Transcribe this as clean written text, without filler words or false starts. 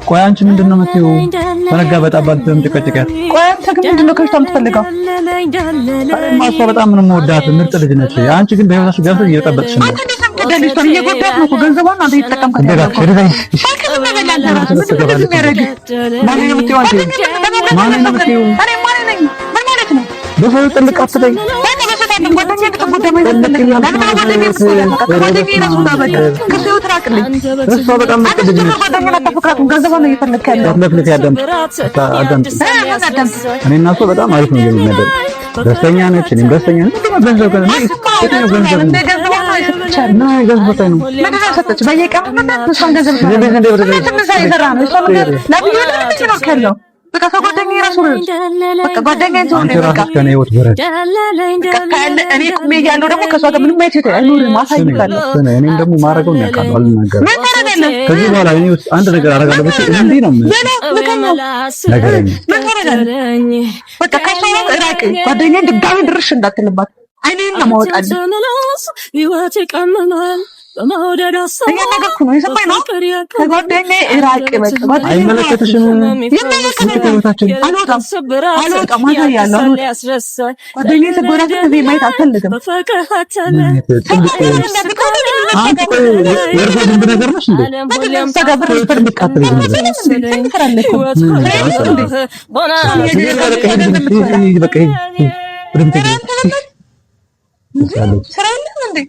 ቆይ አንቺ ምንድነው የምትይው? ተነጋ በጣባት ተምጨቀጨቀ። ቆይ አንተ ግን ምንድነው ከእሷ የምትፈልገው? ማሷ በጣም ነው የምወዳት ምርጥ ልጅ ነች። አንቺ ግን በህይወትሽ ገብተሽ እየጠበቅሽ ነው። አንተ እንዴት አምጥተህ ነው እየጎዳት ነው? ገንዘቧን አንተ እየተጠቀምከት ነው። በሰው ጥልቅ አትበይ። እሷ በጣም ምርጥ ልጅ ነች። እኔ እና እሷ በጣም አሪፍ ነው የሚያደርግ። ደስተኛ ነች፣ እኔም ደስተኛ ነኝ። ገንዘብ ነው በቃ ከጓደኛዬ ራሱ በቃ ጓደኛዬ አንቺ ራስሽ ከኔ ህይወት በረድ እኔ ቁሜ ያለው ደግሞ ከሷ ጋር ምንም አይነት አይኖርም። አሳይካለሁ። እኔም ደግሞ ማረገው ያውቃል። አልናገርም። ከዚህ በኋላ እኔ ውስጥ አንድ ነገር አደርጋለሁ ብቻ እንዲህ ነው ነገረኝ። በቃ ከሷ ራቅ። ጓደኛዬ ድጋሚ ድርሽ እንዳትልባት አይኔን ነው ማወጣልኝ። እያናገርኩ ነው። የሰማኝ ነው። ከጓደኛዬ ራቅ። በቃ አይመለከትሽም። አልወጣም። አሳያለሁ። ጓደኛዬ ስትጎዳ እዚህ ማየት አልፈልግም። አንተ ወርዶ ዝም ብለህ ነገር ነሽ እንዴ? ስራ የለም እንዴ?